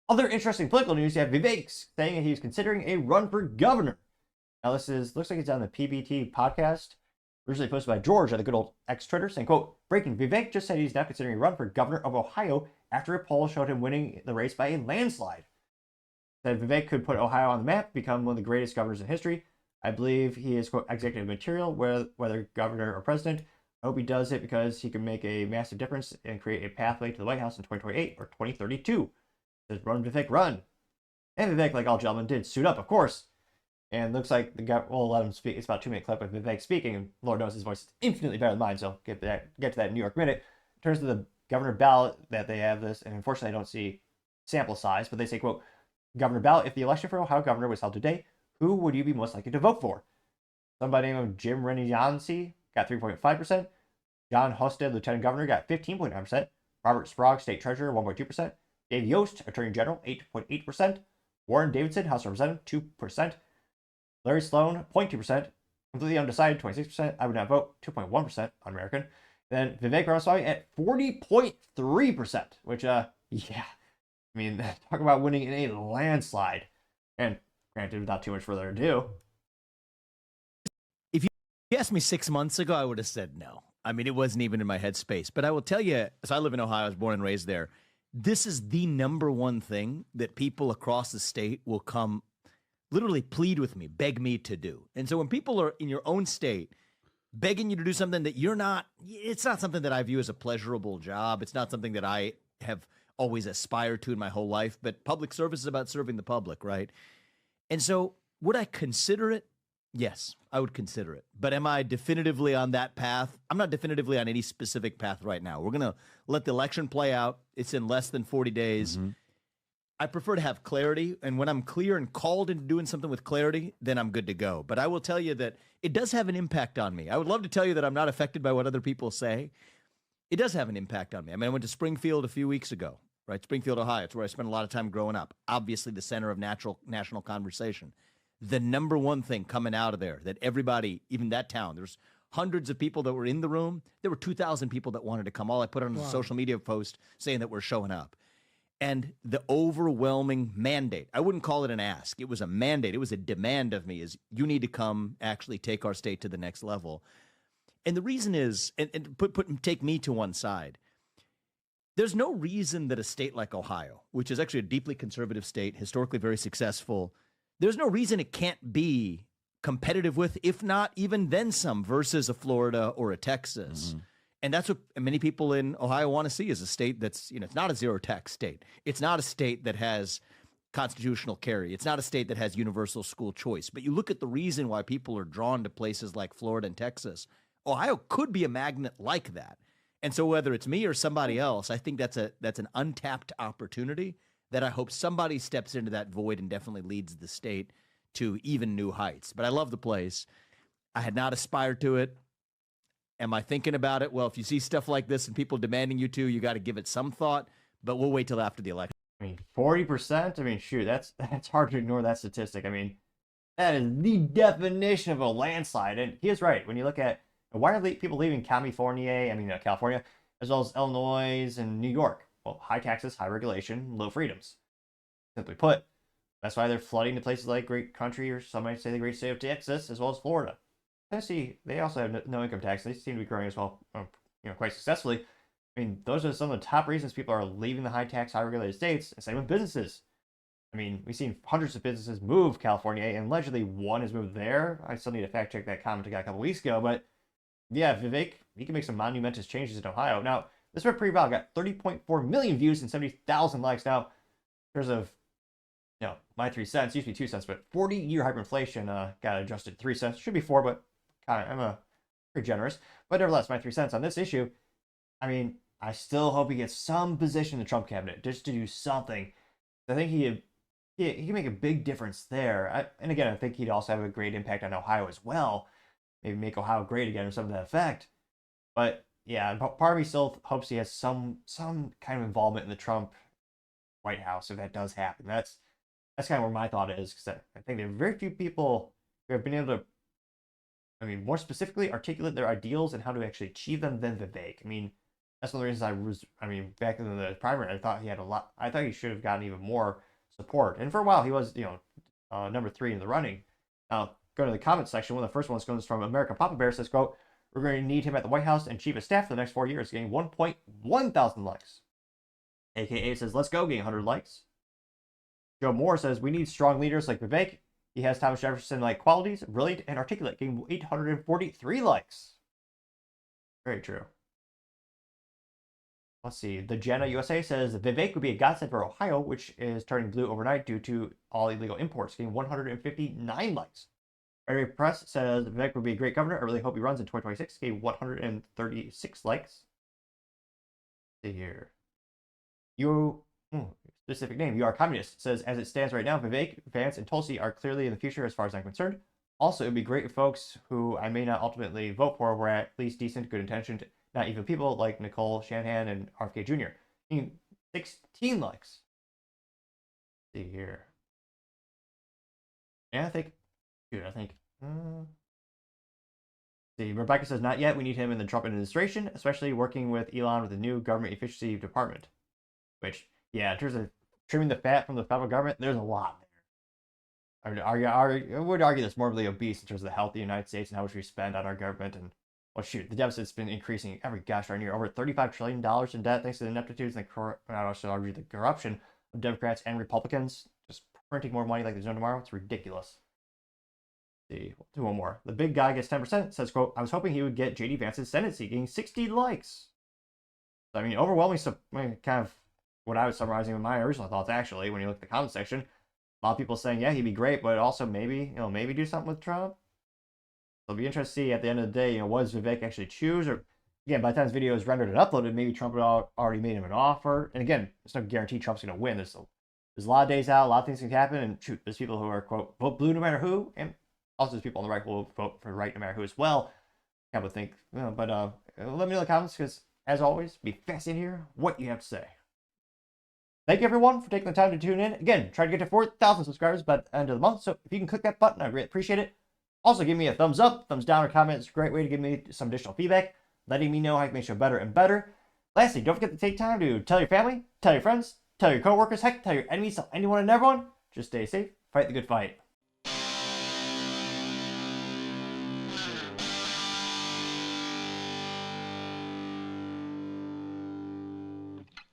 Other interesting political news, you have Vivek saying that he's considering a run for governor. Now, looks like it's on the PBT podcast, originally posted by George at the good old X Twitter, saying, quote, breaking, Vivek just said he's now considering a run for governor of Ohio after a poll showed him winning the race by a landslide. Said Vivek could put Ohio on the map, become one of the greatest governors in history. I believe he is, quote, executive material, whether governor or president. I hope he does it because he can make a massive difference and create a pathway to the White House in 2028 or 2032. Says run, Vivek, run. And Vivek, like all gentlemen, did suit up, of course. And looks like the guy will let him speak. It's about a 2-minute clip of Vivek speaking, and Lord knows his voice is infinitely better than mine, so get to that New York minute. In terms of the governor ballot that they have this, and unfortunately I don't see sample size, but they say, quote, governor ballot, if the election for Ohio governor was held today, who would you be most likely to vote for? Somebody named Jim Renyansi got 3.5%. John Husted, lieutenant governor, got 15.9%. Robert Sprague, state treasurer, 1.2%. Dave Yost, attorney general, 8.8%. Warren Davidson, House of Representatives, 2%. Larry Sloan, 0.2%. Completely undecided, 26%. I would not vote, 2.1%, un-American. Then Vivek Ramaswamy at 40.3%, which, yeah. I mean, talk about winning in a landslide. And granted, without too much further ado. If you asked me 6 months ago, I would have said no. I mean, it wasn't even in my headspace. But I will tell you, as I live in Ohio, I was born and raised there, this is the number one thing that people across the state will come literally plead with me, beg me to do. And so when people are in your own state begging you to do something that you're not, it's not something that I view as a pleasurable job. It's not something that I have always aspired to in my whole life, but public service is about serving the public, right? And so would I consider it? Yes, I would consider it. But am I definitively on that path? I'm not definitively on any specific path right now. We're going to let the election play out. It's in less than 40 days. Mm-hmm. I prefer to have clarity, and when I'm clear and called into doing something with clarity, then I'm good to go. But I will tell you that it does have an impact on me. I would love to tell you that I'm not affected by what other people say. It does have an impact on me. I mean, I went to Springfield a few weeks ago, right? Springfield, Ohio. It's where I spent a lot of time growing up. Obviously, the center of national conversation. The number one thing coming out of there that everybody, even that town, there's hundreds of people that were in the room. There were 2,000 people that wanted to come. All I put on a social media post saying that we're showing up. And the overwhelming mandate, I wouldn't call it an ask. It was a mandate. It was a demand of me is you need to come actually take our state to the next level. And the reason is, and take me to one side. There's no reason that a state like Ohio, which is actually a deeply conservative state, historically very successful, there's no reason it can't be competitive with, if not even then some, versus a Florida or a Texas. Mm-hmm. And that's what many people in Ohio want to see, is a state that's, it's not a zero tax state. It's not a state that has constitutional carry. It's not a state that has universal school choice. But you look at the reason why people are drawn to places like Florida and Texas, Ohio could be a magnet like that. And so whether it's me or somebody else, I think that's an untapped opportunity that I hope somebody steps into that void and definitely leads the state to even new heights. But I love the place. I had not aspired to it. Am I thinking about it? Well, if you see stuff like this and people demanding you to, you got to give it some thought, but we'll wait till after the election. I mean, 40%? I mean, shoot, that's hard to ignore that statistic. I mean, that is the definition of a landslide. And he is right. When you look at why are people leaving California, as well as Illinois and New York? Well, high taxes, high regulation, low freedoms. Simply put, that's why they're flooding to places like great country, or some might say the great state of Texas, as well as Florida. Tennessee, they also have no income tax. They seem to be growing as well, quite successfully. I mean, those are some of the top reasons people are leaving the high tax, high regulated states. And same with businesses. I mean, we've seen hundreds of businesses move California, and allegedly one has moved there. I still need to fact check that comment I got a couple weeks ago, but yeah, Vivek, he can make some monumentous changes in Ohio. Now, this went pretty well. Got 30.4 million views and 70,000 likes. Now, in terms of my 3 cents, used to be 2 cents, but 40-year hyperinflation got adjusted to 3 cents. Should be 4, but I'm pretty generous. But nevertheless, my 3 cents on this issue. I mean, I still hope he gets some position in the Trump cabinet just to do something. I think he can make a big difference there. And again, I think he'd also have a great impact on Ohio as well. Maybe make Ohio great again or something to that effect. But yeah, part of me still hopes he has some kind of involvement in the Trump White House if that does happen. That's kind of where my thought is, because I think there are very few people who have been able to, more specifically articulate their ideals and how to actually achieve them than Vivek. I mean, That's one of the reasons back in the primary, I thought he had a lot. I thought he should have gotten even more support. And for a while, he was, number 3 in the running. Now, go to the comments section. One of the first ones comes from American Papa Bear. Says, "Quote: We're going to need him at the White House and chief of staff for the next 4 years." Getting 1.1 thousand likes. AKA says, "Let's go," getting 100 likes. Joe Moore says, "We need strong leaders like Vivek. He has Thomas Jefferson-like qualities, brilliant and articulate," getting 843 likes. Very true. Let's see. The Jenna USA says, "Vivek would be a godsend for Ohio, which is turning blue overnight due to all illegal imports," getting 159 likes. Area Press says, "Vivek would be a great governor. I really hope he runs in 2026, getting 136 likes. Let's see here. Specific name, You Are Communist, says, "As it stands right now, Vivek, Vance, and Tulsi are clearly in the future as far as I'm concerned. Also, it would be great if folks who I may not ultimately vote for were at least decent, good intentioned, not even people like Nicole Shanahan and RFK Jr. 16 likes. Let's see here. Yeah, I think. See, Rebecca says, "Not yet. We need him in the Trump administration, especially working with Elon with the new government efficiency department." Which, yeah, in terms of trimming the fat from the federal government, there's a lot there. I would argue that's morbidly obese in terms of the health of the United States and how much we spend on our government. And, well, shoot, the deficit's been increasing every gosh darn year. Over $35 trillion in debt thanks to the ineptitudes and the corruption of Democrats and Republicans. Just printing more money like there's no tomorrow. It's ridiculous. Let's see, we'll do one more. The big guy gets 10%. Says, quote, "I was hoping he would get J.D. Vance's Senate seat," getting 60 likes. So, I mean, overwhelming, kind of what I was summarizing with my original thoughts, actually, when you look at the comment section. A lot of people saying, yeah, he'd be great, but also maybe do something with Trump. So it'll be interesting to see at the end of the day, what does Vivek actually choose? Or, again, by the time this video is rendered and uploaded, maybe Trump had already made him an offer. And again, there's no guarantee Trump's going to win. There's a lot of days out, a lot of things can happen. And shoot, there's people who are, quote, vote blue no matter who. And also there's people on the right who will vote for the right no matter who as well. Kind of think, let me know in the comments, because as always, be fascinated to hear what you have to say. Thank you, everyone, for taking the time to tune in. Again, try to get to 4,000 subscribers by the end of the month. So if you can click that button, I'd really appreciate it. Also, give me a thumbs up, thumbs down, or comment. It's a great way to give me some additional feedback, letting me know how I can make the show better and better. Lastly, don't forget to take time to tell your family, tell your friends, tell your coworkers, heck, tell your enemies, tell anyone and everyone. Just stay safe, fight the good fight.